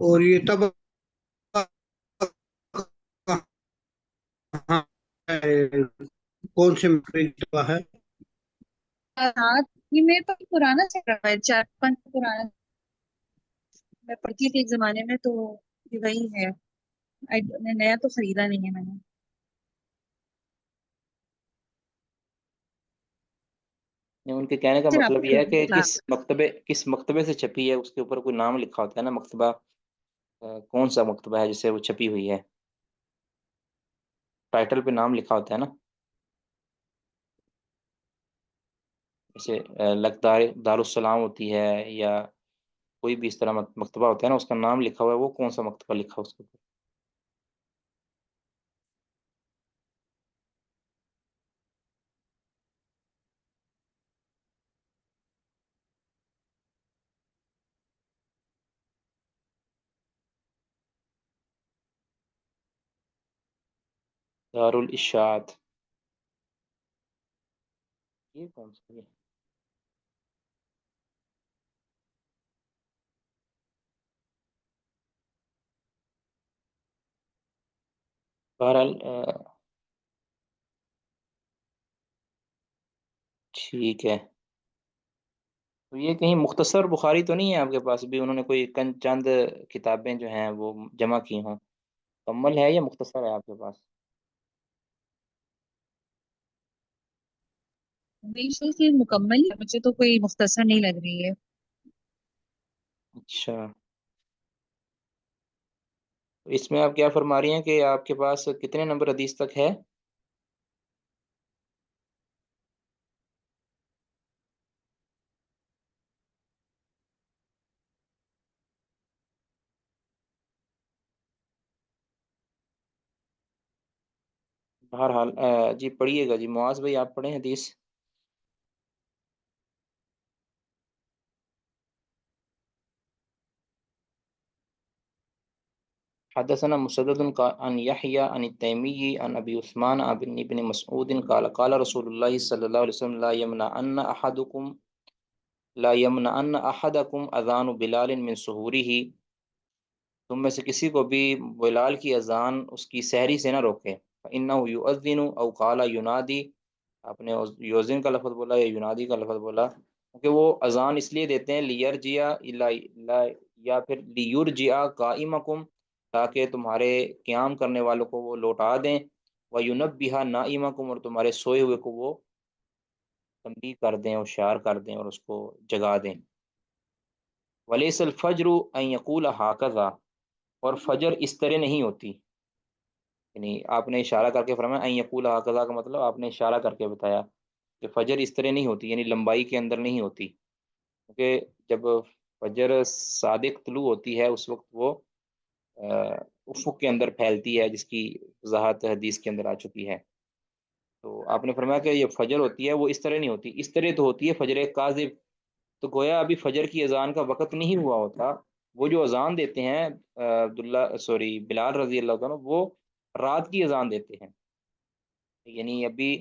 C: اور یہ تب کہاں ہے؟ کون سے مکتبہ ہے؟
D: رات یہ میرے پاس پرانا چل رہا ہے، 4 5 پرانا میں پڑھتی تھی ایک زمانے میں، تو یہ وہی ہے۔ نیا تو خریدا نہیں ہے میں نے۔
A: ان کے کہنے کا
D: صرف آپ
A: مطلب یہ ہے
D: کو
A: کہ
D: کلاس
A: کس مکتبے سے چھپی ہے، اس کے اوپر کوئی نام لکھا ہوتا ہے نا مکتبہ، کون سا مکتبہ ہے جسے وہ چھپی ہوئی ہے، ٹائٹل پہ نام لکھا ہوتا ہے نا، جیسے دارالسلام ہوتی ہے، یا کوئی بھی اس طرح مکتبہ ہوتا ہے نا، اس کا نام لکھا ہوا ہے، وہ کون سا مکتبہ لکھا ہے اس کے اوپر؟ دارالاشاعت، یہ کون سا ہے؟ بہرحال ٹھیک ہے، تو یہ کہیں مختصر بخاری تو نہیں ہے آپ کے پاس بھی؟ انہوں نے کوئی چند کتابیں جو ہیں وہ جمع کی ہوں، مکمل ہے یا مختصر ہے آپ کے پاس؟
D: بالکل سے مکمل ہے، مجھے تو کوئی مختصر نہیں لگ رہی ہے۔
A: اچھا، تو اس میں آپ کیا فرما رہی ہیں کہ آپ کے پاس کتنے نمبر حدیث تک ہے؟ بہرحال جی پڑھیے گا، جی معاذ بھائی آپ پڑھیں حدیث۔ حدثنا مسدد عن يحيى عن التيمي عن ابي عثمان عن ابن مسعود قال قال رسول الله صلى الله عليه وسلم لا يمنعن احدكم اذان بلال من سحوره، تم میں سے کسی کو بھی بلال کی اذان اس کی سحری سے نہ روکے، فانه يؤذن او قال ينادي، آپ نے یوزن کا لفظ بولا یا ینادی کا لفظ بولا، کیونکہ وہ اذان اس لیے دیتے ہیں لیرجیا یا پھر لیرجیا قائمکم، تاکہ تمہارے قیام کرنے والوں کو وہ لوٹا دیں، وینبہ نائمکم، اور تمہارے سوئے ہوئے کو وہ تنبیہ کر دیں، ہوشیار کر دیں اور اس کو جگا دیں۔ ولیس الفجر ان یقول ہکذا، اور فجر اس طرح نہیں ہوتی، یعنی آپ نے اشارہ کر کے فرمایا ان یقول ہکذا کا مطلب آپ نے اشارہ کر کے بتایا کہ فجر اس طرح نہیں ہوتی، یعنی لمبائی کے اندر نہیں ہوتی، کیونکہ جب فجر صادق طلوع ہوتی ہے اس وقت وہ افق کے اندر پھیلتی ہے، جس کی وضاحت حدیث کے اندر آ چکی ہے۔ تو آپ نے فرمایا کہ یہ فجر ہوتی ہے وہ اس طرح نہیں ہوتی، اس طرح تو ہوتی ہے فجر کاذب، تو گویا ابھی فجر کی اذان کا وقت نہیں ہوا ہوتا، وہ جو اذان دیتے ہیں بلال رضی اللہ عنہ، وہ رات کی اذان دیتے ہیں، یعنی ابھی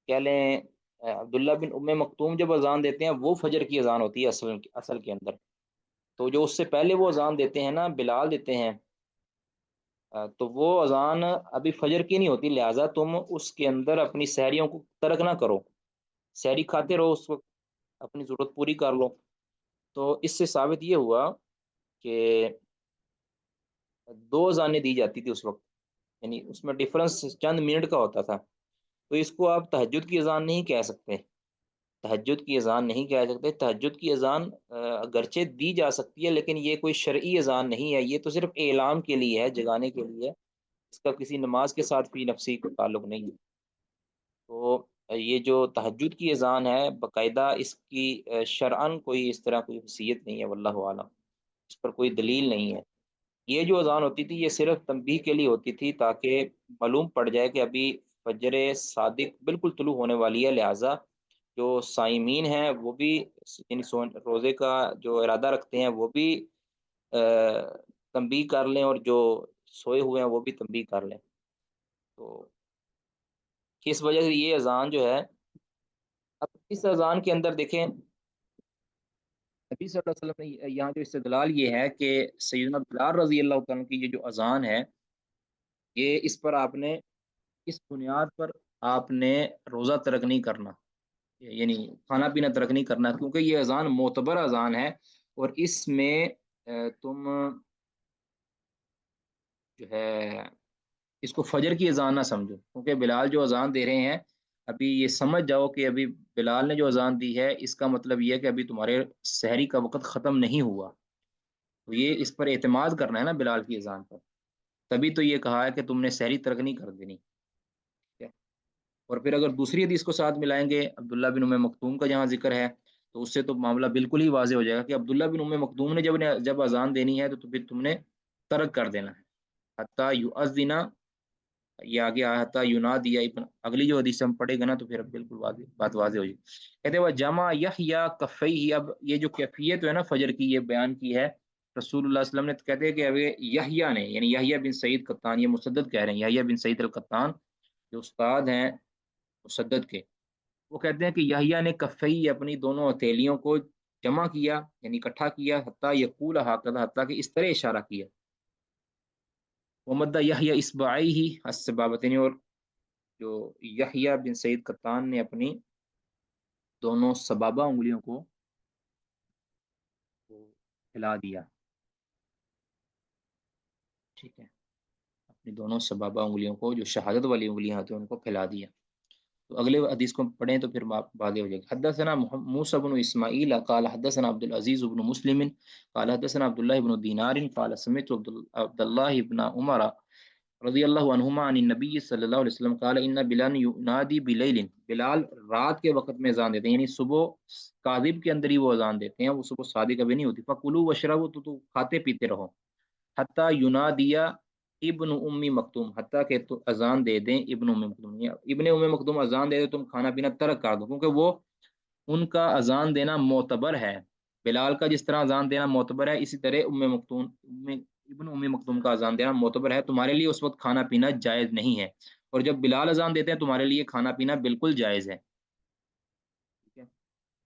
A: کہہ لیں عبداللہ بن ام مکتوم جب اذان دیتے ہیں وہ فجر کی اذان ہوتی ہے اصل کے اندر، تو جو اس سے پہلے وہ اذان دیتے ہیں نا بلال دیتے ہیں، تو وہ اذان ابھی فجر کی نہیں ہوتی، لہٰذا تم اس کے اندر اپنی سحریوں کو ترک نہ کرو، سحری کھاتے رہو اس وقت، اپنی ضرورت پوری کر لو۔ تو اس سے ثابت یہ ہوا کہ 2 اذانیں دی جاتی تھی اس وقت، یعنی اس میں ڈفرنس چند منٹ کا ہوتا تھا، تو اس کو آپ تہجد کی اذان نہیں کہہ سکتے، تہجد کی اذان نہیں کہہ سکتے، تہجد کی اذان اگرچہ دی جا سکتی ہے لیکن یہ کوئی شرعی اذان نہیں ہے، یہ تو صرف اعلام کے لیے ہے، جگانے کے لیے، اس کا کسی نماز کے ساتھ بھی نفسی کو تعلق نہیں ہے۔ تو یہ جو تہجد کی اذان ہے باقاعدہ اس کی شرعاً کوئی اس طرح کوئی حیثیت نہیں ہے، واللہ اعلم، اس پر کوئی دلیل نہیں ہے۔ یہ جو اذان ہوتی تھی یہ صرف تنبیہ کے لیے ہوتی تھی، تاکہ معلوم پڑ جائے کہ ابھی فجر صادق بالکل طلوع ہونے والی ہے، لہٰذا جو صائمین ہیں وہ بھی، یعنی روزے کا جو ارادہ رکھتے ہیں وہ بھی تنبیہ کر لیں، اور جو سوئے ہوئے ہیں وہ بھی تنبیہ کر لیں۔ تو کس وجہ سے یہ اذان جو ہے، اب اس اذان کے اندر دیکھیں نبی صلی اللہ علیہ وسلم نے یہاں جو استدلال یہ ہے کہ سیدنا بلال رضی اللہ تعالیٰ کی یہ جو اذان ہے، یہ اس پر آپ نے، اس بنیاد پر آپ نے روزہ ترک نہیں کرنا، یعنی کھانا پینا ترک نہیں کرنا، کیونکہ یہ اذان معتبر اذان ہے، اور اس میں تم جو ہے اس کو فجر کی اذان نہ سمجھو، کیونکہ بلال جو اذان دے رہے ہیں، ابھی یہ سمجھ جاؤ کہ ابھی بلال نے جو اذان دی ہے اس کا مطلب یہ ہے کہ ابھی تمہارے سحری کا وقت ختم نہیں ہوا، تو یہ اس پر اعتماد کرنا ہے نا بلال کی اذان پر، تبھی تو یہ کہا ہے کہ تم نے سحری ترک نہیں کر دینی، ٹھیک ہے؟ اور پھر اگر دوسری حدیث کو ساتھ ملائیں گے عبداللہ بن ام مکتوم کا جہاں ذکر ہے، تو اس سے تو معاملہ بالکل ہی واضح ہو جائے گا کہ عبداللہ بن ام مکتوم نے جب اذان دینی ہے تو پھر تم نے ترک کر دینا ہے، حتیٰ یؤذن، یہ آگے آیا حتیٰ ینادی ابن، اگلی جو حدیث ہم پڑھے گا نا تو پھر بالکل واضح بات واضح ہو جائے گی۔ کہتے ہیں وہ جمع یحییٰ کفیہ، اب یہ جو کیفیت ہے نا فجر کی، یہ بیان کی ہے رسول اللہ صلی اللہ علیہ وسلم نے، کہتے ہیں کہ اب یحییٰ نے، یعنی یحییٰ بن سعید قطان، یہ مسدد کہہ رہے ہیں، یحییٰ بن سعید القطان جو استاد ہیں مسدد کے، وہ کہتے ہیں کہ یحییٰ نے کفی، اپنی دونوں ہتھیلیوں کو جمع کیا، یعنی اکٹھا کیا، حتیٰ یقول ہکذا، حتیٰ کہ اس طرح اشارہ کیا، ومد یحییٰ اصبعیہ السبابتین، اور جو یحییٰ بن سعید قطان نے اپنی دونوں سبابہ انگلیوں کو پھیلا دیا، ٹھیک ہے، اپنی دونوں سبابہ انگلیوں کو، جو شہادت والی انگلیاں ہوتی ہیں ان کو پھیلا دیا۔ تو اگلے حدیث کو پڑھیں تو پھر واضح ہو جائے گا۔ حدثنا موسى بن اسماعیل قال حدثنا عبد العزيز بن مسلم قال حدثنا عبد الله بن دینار قال سمعت عبد الله بن عمر رضی اللہ عنہما عن النبی صلی اللہ علیہ وسلم قال ان بلال ینادی بلیل، بلال رات کے وقت میں اذان دیتے ہیں، یعنی صبح کاذب کے اندر ہی وہ اذان دیتے ہیں، وہ صبح صادق کبھی نہیں ہوتی، فکلوا واشربوا، تو کھاتے پیتے رہو، حتیٰ ینادیا ابن امی مکتوم، حتیٰ کہ تو اذان دے دیں ابن ام مکتوم، ابن ام مکتوم اذان دے دے تم کھانا پینا ترک کر دو، کیونکہ وہ ان کا اذان دینا معتبر ہے، بلال کا جس طرح اذان دینا معتبر ہے، اسی طرح ابن ام مکتوم کا اذان دینا معتبر ہے، تمہارے لیے اس وقت کھانا پینا جائز نہیں ہے، اور جب بلال اذان دیتے ہیں تمہارے لیے کھانا پینا بالکل جائز ہے، ٹھیک ہے؟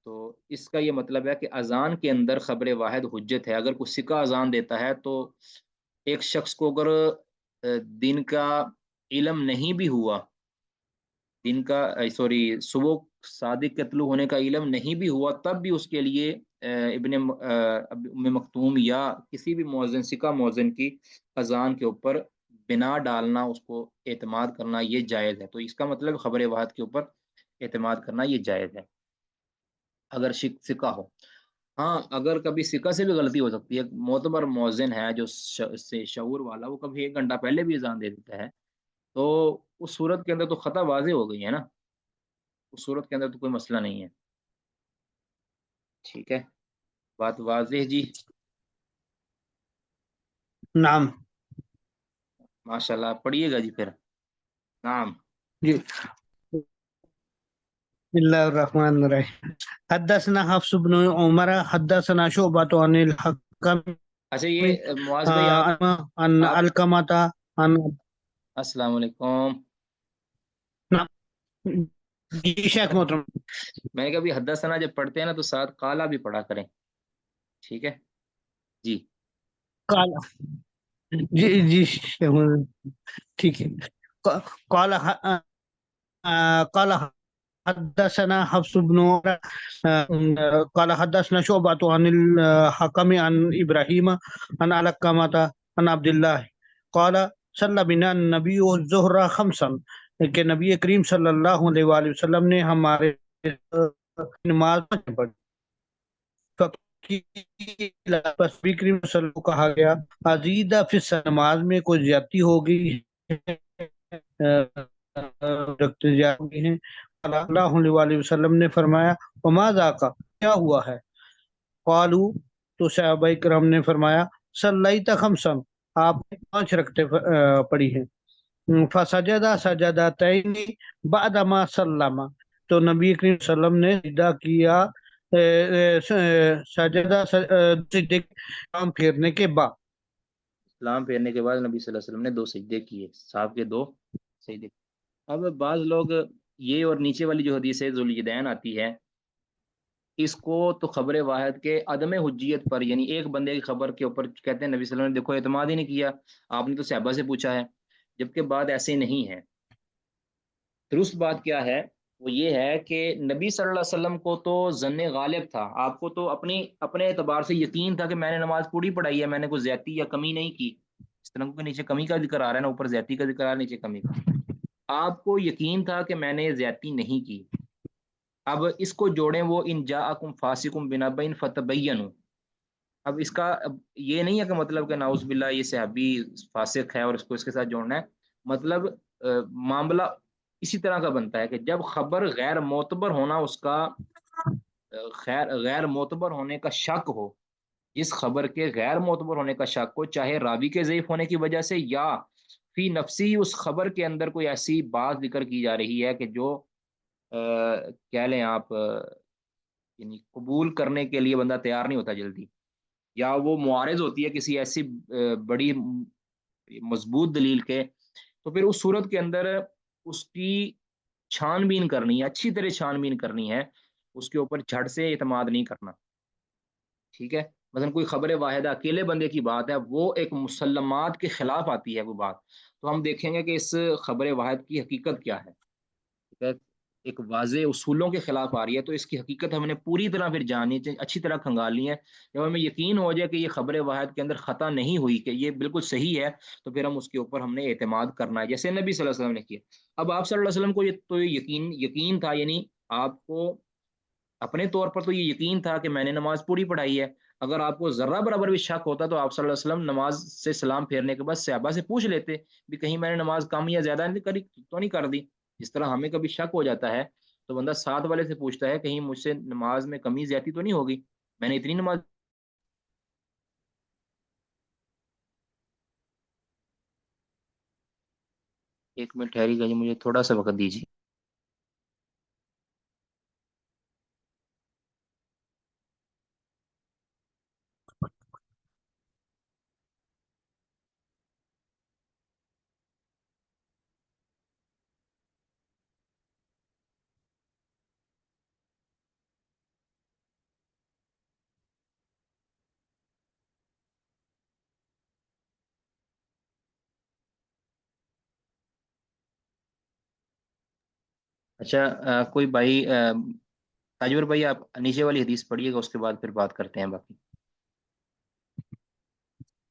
A: تو اس کا یہ مطلب ہے کہ اذان کے اندر خبر واحد حجت ہے، اگر کوئی سکہ اذان دیتا ہے تو ایک شخص کو اگر دن کا علم نہیں بھی ہوا، دن کا سوری صبح صادق کے طلوع ہونے کا علم نہیں بھی ہوا، تب بھی اس کے لیے ابن ام مکتوم یا کسی بھی مؤذن، سکہ مؤذن کی اذان کے اوپر بنا ڈالنا، اس کو اعتماد کرنا یہ جائز ہے، تو اس کا مطلب خبر واحد کے اوپر اعتماد کرنا یہ جائز ہے اگر سکہ ہو۔ ہاں اگر کبھی سکہ سے بھی غلطی ہو سکتی ہے، معتبر مؤذن ہے جو سے شعور والا، وہ کبھی 1 گھنٹہ پہلے بھی اذان دے دیتا ہے، تو اس صورت کے اندر تو خطا واضح ہو گئی ہے نا، اس صورت کے اندر تو کوئی مسئلہ نہیں ہے، ٹھیک ہے، بات واضح جی،
C: نعم
A: ماشاء اللہ، پڑھیے گا جی پھر، نعم۔
C: جی، بسم اللہ الرحمن الرحیم، حدثنا حفص بن عمر حدثنا شعبۃ عن الحکم
A: اچھا یہ معاذ بھائی
C: عن
A: آپ
C: علقمۃ عن،
A: السلام علیکم،
C: جی شیخ محترم،
A: میں نے کہا بھی حدثنا جب پڑھتے ہیں نا تو ساتھ قالا بھی پڑھا کریں، ٹھیک ہے جی،
C: قال، جی جی شیخ محترم، ٹھیک ہے، قال قال حدثنا حفص بن عمر قال حدثنا شعبۃ عن الحكم عن ابراہیم عن علقمة عن عبد الله قال صلى بنا النبي الظهر خمسا، کہ نبی کریم صلی اللہ علیہ وآلہ وسلم نے ہمارے نماز پڑھی، فقیل، بس نبی کریم صلی اللہ علیہ وسلم کو کہا گیا ازیدہ فی نماز میں کوئی زیادتی ہو گئی رکھتے جا رہی ہیں، صلی اللہ علیہ وآلہ وسلم نے فرمایا وما ذاک، کیا ہوا ہے؟ قالو، تو صحابہ کرام نے فرمایا صلیت خمسا، آپ نے 5 رکعتیں پڑھی ہیں، فسجدہ سجدتین بعد ما سلم، تو نبی کریم صلی اللہ علیہ وسلم نے سجدہ کیا سجدہ سجدے کام پھیرنے کے بعد،
A: سلام پھیرنے کے بعد نبی صلی اللہ علیہ وسلم نے 2 سجدے کیے، صاحب کے 2 سجدے۔ اب بعض لوگ یہ اور نیچے والی جو حدیث ہے ذوالجدین آتی ہے، اس کو تو خبر واحد کے عدم حجیت پر، یعنی ایک بندے کی خبر کے اوپر کہتے ہیں نبی صلی اللہ علیہ وسلم نے دیکھو اعتماد ہی نہیں کیا، آپ نے تو صحابہ سے پوچھا ہے، جبکہ بات ایسے نہیں ہے۔ درست بات کیا ہے؟ وہ یہ ہے کہ نبی صلی اللہ علیہ وسلم کو تو ظن غالب تھا، آپ کو تو اپنے اعتبار سے یقین تھا کہ میں نے نماز پوری پڑھائی ہے، میں نے کوئی زیادتی یا کمی نہیں کی۔ اس طرح کے نیچے کمی کا ذکر آ رہا ہے نا، اوپر زیادتی کا ذکر آ رہا ہے، نیچے کمی کا۔ آپ کو یقین تھا کہ میں نے زیادتی نہیں کی۔ اب اس کو جوڑیں، وہ ان جاءکم فاسقم بنبأ فتبینوا۔ اب اس کا یہ نہیں ہے کہ مطلب کہ نعوذ باللہ یہ صحابی فاسق ہے اور اس کو اس کے ساتھ جوڑنا ہے، مطلب معاملہ اسی طرح کا بنتا ہے کہ جب خبر غیر معتبر ہونا اس کا غیر معتبر ہونے کا شک ہو، اس خبر کے غیر معتبر ہونے کا شک ہو، چاہے راوی کے ضعیف ہونے کی وجہ سے یا فی نفسی اس خبر کے اندر کوئی ایسی بات ذکر کی جا رہی ہے کہ جو کہہ لیں آپ یعنی قبول کرنے کے لیے بندہ تیار نہیں ہوتا جلدی، یا وہ معارض ہوتی ہے کسی ایسی بڑی مضبوط دلیل کے، تو پھر اس صورت کے اندر اس کی چھان بین کرنی ہے، اچھی طرح چھان بین کرنی ہے، اس کے اوپر جھٹ سے اعتماد نہیں کرنا، ٹھیک ہے؟ مثلا کوئی خبر واحدہ اکیلے بندے کی بات ہے، وہ ایک مسلمات کے خلاف آتی ہے وہ بات، تو ہم دیکھیں گے کہ اس خبر واحد کی حقیقت کیا ہے، ٹھیک ہے؟ ایک واضح اصولوں کے خلاف آ رہی ہے تو اس کی حقیقت ہم نے پوری طرح پھر جاننی چاہیے، اچھی طرح کھنگالنی ہے۔ جب ہمیں یقین ہو جائے کہ یہ خبر واحد کے اندر خطا نہیں ہوئی، کہ یہ بالکل صحیح ہے، تو پھر ہم اس کے اوپر ہم نے اعتماد کرنا ہے، جیسے نبی صلی اللہ علیہ وسلم نے کیا۔ اب آپ صلی اللہ علیہ وسلم کو یہ تو یقین تھا، یعنی آپ کو اپنے طور پر تو یہ یقین تھا کہ میں نے نماز پوری پڑھائی ہے، اگر آپ کو ذرہ برابر بھی شک ہوتا تو آپ صلی اللہ علیہ وسلم نماز سے سلام پھیرنے کے بعد صحابہ سے پوچھ لیتے بھی کہیں میں نے نماز کم یا زیادہ نہیں کری تو نہیں کر دی۔ جس طرح ہمیں کبھی شک ہو جاتا ہے تو بندہ ساتھ والے سے پوچھتا ہے کہیں مجھ سے نماز میں کمی زیادتی تو نہیں ہوگی، میں نے اتنی نماز۔ ایک منٹ ٹھہری گا جی، مجھے تھوڑا سا وقت دیجیے۔ اچھا کوئی بھائی تاجور بھائی آپ نیچے والی حدیث پڑھیے گا، اس کے بعد پھر بات کرتے ہیں باقی۔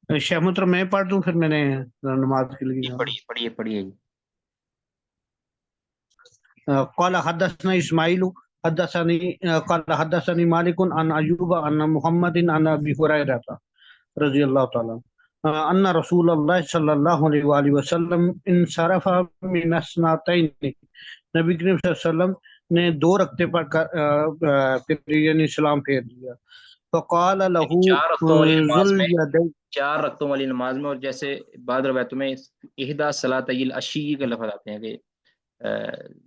C: شیخ محترم میں پڑھ دوں، پھر میں نے نماز کے لیے
A: جی
C: جانا۔
A: پڑھیے پڑھیے پڑھیے جی۔
C: قال حدثنا اسماعیل قال حدثني مالك عن ايوب عن محمد عن ابي هريره رضی اللہ تعالیٰ ان رسول اللہ صلی اللہ علیہ وآلہ وسلم انصرف من الصلاتین، نبی کریم صلی اللہ علیہ وسلم نے دو رکعتیں پڑھ کر پھر یعنی سلام پھیر دیا۔ فقال له
A: یعنی چار رکعتوں والی
C: ذو
A: نماز میں،
C: الیدین،
A: چار رکعتوں والی نماز میں، اور جیسے بعض روایتوں میں احدا صلاتي العشی کے لفظ آتے ہیں کہ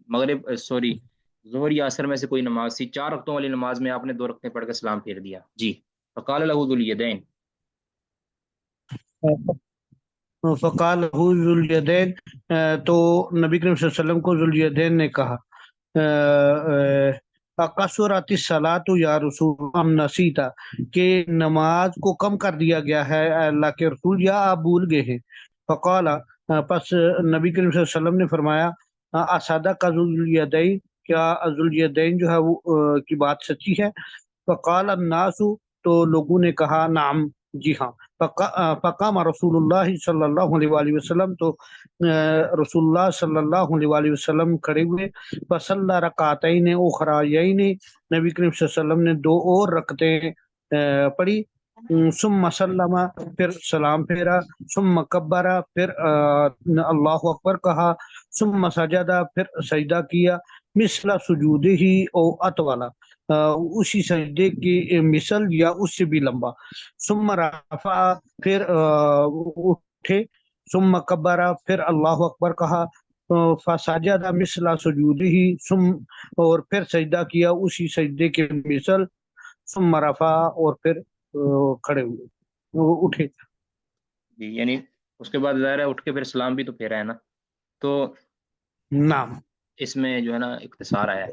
A: مغرب سوری ظہر یا عصر میں سے کوئی نماز تھی، چار رکعتوں والی نماز میں آپ نے دو رکعتیں پڑھ کے سلام پھیر دیا جی۔ فقال له ذو الیدین،
C: فقال له ذو الیدین، تو نبی کریم صلی اللہ علیہ وسلم کو ذو الیدین نے کہا قصرت الصلاۃ یا رسول اللہ ام نسیتا، کہ نماز کو کم کر دیا گیا ہے اے اللہ کے رسول، یا آپ بھول گئے ہیں۔ فقال، پس نبی کریم صلی اللہ علیہ وسلم نے فرمایا اصدق ذو الیدین، کیا ذو الیدین جو ہے وہ کی بات سچی ہے؟ فقال الناس، تو لوگوں نے کہا نعم، جی ہاں۔ فقام رسول اللہ صلی اللہ علیہ وآلہ وسلم، تو رسول اللہ صلی اللہ علیہ وآلہ وسلم کھڑے ہوئے، فصلی رکعتین اخرایین، نبی کریم صلی اللہ علیہ وسلم نے دو اور رکعتیں پڑھی، ثم سلم، پھر سلام پھیرا، ثم کبرا، پھر اللہ اکبر کہا، ثم سجدہ، پھر سجدہ کیا، مثل سجودہ او اطولا، اسی سجدے کی مثل یا اس سے بھی لمبا، ثم رفع، پھر اٹھے، ثم کبرا، پھر اللہ اکبر کہا، فسجد مثل سجودہ، ثم، اور پھر سجدہ کیا اسی سجدے کے مثل، ثم رفع، اور پھر کھڑے ہوئے، اٹھے۔
A: جی یعنی اس کے بعد ظاہر ہے اٹھ کے پھر سلام بھی تو پھیرا ہے نا، تو
C: نعم،
A: اس میں جو ہے نا اختصار آیا ہے۔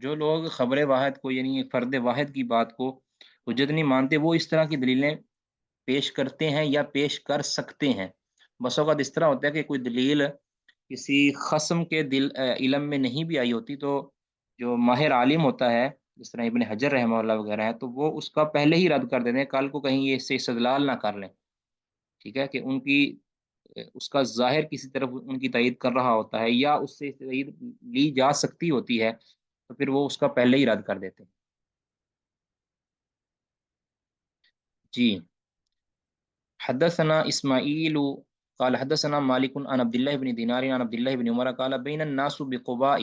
A: جو لوگ خبر واحد کو یعنی ایک فرد واحد کی بات کو حجت نہیں مانتے، وہ اس طرح کی دلیلیں پیش کرتے ہیں یا پیش کر سکتے ہیں۔ بس اوقات اس طرح ہوتا ہے کہ کوئی دلیل کسی خصم کے علم میں نہیں بھی آئی ہوتی، تو جو ماہر عالم ہوتا ہے جس طرح ابن حجر رحمہ اللہ وغیرہ ہے، تو وہ اس کا پہلے ہی رد کر دیتے ہیں، کل کو کہیں یہ اس سے استدلال نہ کر لیں، ٹھیک ہے، کہ ان کی اس کا ظاہر کسی طرف ان کی تائید کر رہا ہوتا ہے یا اس سے تائید لی جا سکتی ہوتی ہے، تو پھر وہ اس کا پہلے ہی رد کر دیتے ہیں۔ جی، حدثنا اسماعیل قال حدثنا مالک عن عبد الله بن دینار عن عبد الله بن عمر قال بین الناس بقباء،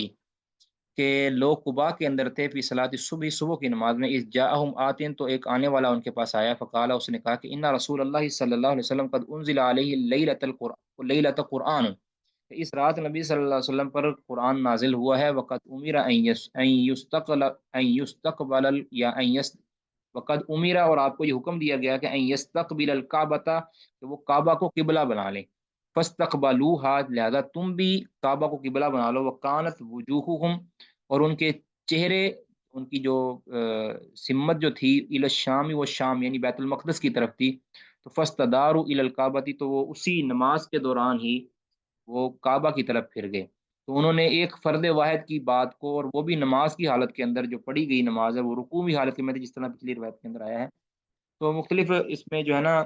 A: کہ لوگ قباء کے اندر تھے، فی صلاۃ الصبح، صبح کی نماز میں، اذ جاءہم آتین، تو ایک آنے والا ان کے پاس آیا، فقال، اس نے کہا کہ ان رسول اللہ صلی اللہ علیہ وسلم قد انزل علیہ لیلۃ قرآن، اس رات نبی صلی اللہ علیہ وسلم پر قرآن نازل ہوا ہے، وقد امر ان یستقبل یا وقد امیر، اور آپ کو یہ حکم دیا گیا کہ ان یستقبل الکعبۃ، کہ وہ کعبہ کو قبلہ بنا لیں، فاستقبلوها، لہذا تم بھی کعبہ کو قبلہ بنا لو، وکانت وجوہہم، اور ان کے چہرے، ان کی جو سمت جو تھی، الی الشام، و شام یعنی بیت المقدس کی طرف تھی، تو فاستداروا الی الکعبۃ، تو وہ اسی نماز کے دوران ہی وہ کعبہ کی طرف پھر گئے۔ تو انہوں نے ایک فرد واحد کی بات کو، اور وہ بھی نماز کی حالت کے اندر، جو پڑھی گئی نماز ہے وہ رکوع کی حالت میں تھی، جس طرح پچھلی روایت کے اندر آیا ہے، تو مختلف اس میں جو ہے نا،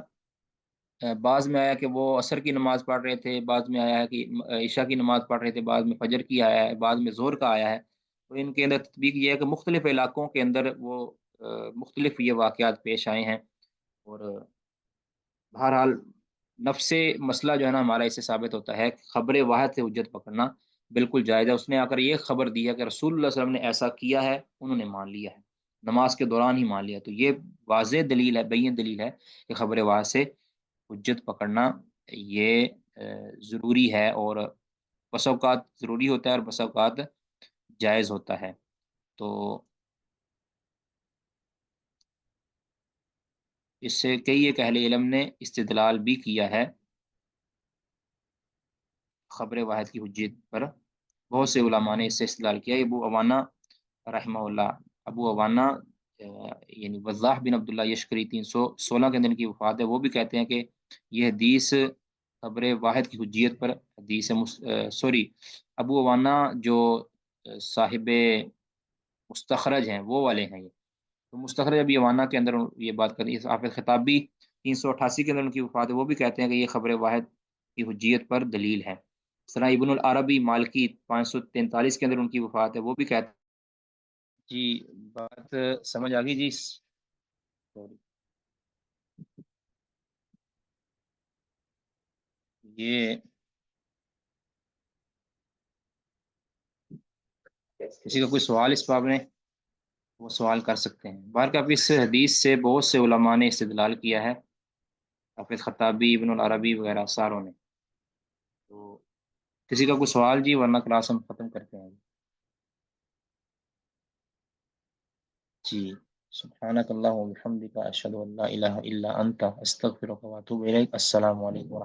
A: بعض میں آیا کہ وہ عصر کی نماز پڑھ رہے تھے، بعض میں آیا ہے کہ عشاء کی نماز پڑھ رہے تھے، بعض میں فجر کی آیا ہے، بعض میں ظہر کا آیا ہے۔ تو ان کے اندر تطبیق یہ ہے کہ مختلف علاقوں کے اندر وہ مختلف یہ واقعات پیش آئے ہیں، اور بہرحال نفس مسئلہ جو ہے نا ہمارا اس سے ثابت ہوتا ہے کہ خبر واحد سے حجت پکڑنا بالکل جائز ہے۔ اس نے آ کر یہ خبر دی ہے کہ رسول اللہ صلی اللہ علیہ وسلم نے ایسا کیا ہے، انہوں نے مان لیا ہے، نماز کے دوران ہی مان لیا، تو یہ واضح دلیل ہے، بین دلیل ہے کہ خبر واحد سے حجت پکڑنا یہ ضروری ہے، اور بس اوقات ضروری ہوتا ہے اور بس اوقات جائز ہوتا ہے۔ تو اس سے کئی ایک اہل علم نے استدلال بھی کیا ہے خبر واحد کی حجیت پر، بہت سے علماء نے اس سے استدلال کیا۔ ابو عوانہ رحمہ اللہ، ابو عوانہ یعنی وضاح بن عبداللہ یشکری 316 کے دن کی وفات ہے، وہ بھی کہتے ہیں کہ یہ حدیث خبر واحد کی حجیت پر حدیث سوری، ابو عوانہ جو صاحب مستخرج ہیں وہ والے ہیں، یہ تو مستخرج ابی عوانہ کے اندر یہ بات کری، حافظ خطابی 388 کے اندر ان کی وفات ہے، وہ بھی کہتے ہیں کہ یہ خبر واحد کی حجیت پر دلیل ہے۔ اس طرح ابن العربی مالکی 543 کے اندر ان کی وفات ہے، وہ بھی کہتے ہیں۔ جی، بات سمجھ آ گئی جی؟ یہ کسی کا کوئی سوال اس باب میں، وہ سوال کر سکتے ہیں۔ بہرکیف اس حدیث سے بہت سے علماء نے استدلال کیا ہے، حافظ خطابی، ابن العربی وغیرہ ساروں نے۔ تو کسی کا کوئی سوال جی، ورنہ کلاس ہم ختم کرتے ہیں جی۔ سبحانک اللہم و بحمدک، اشہد ان لا الہ الا انت، استغفرک و اتوب الیک۔ السلام علیکم۔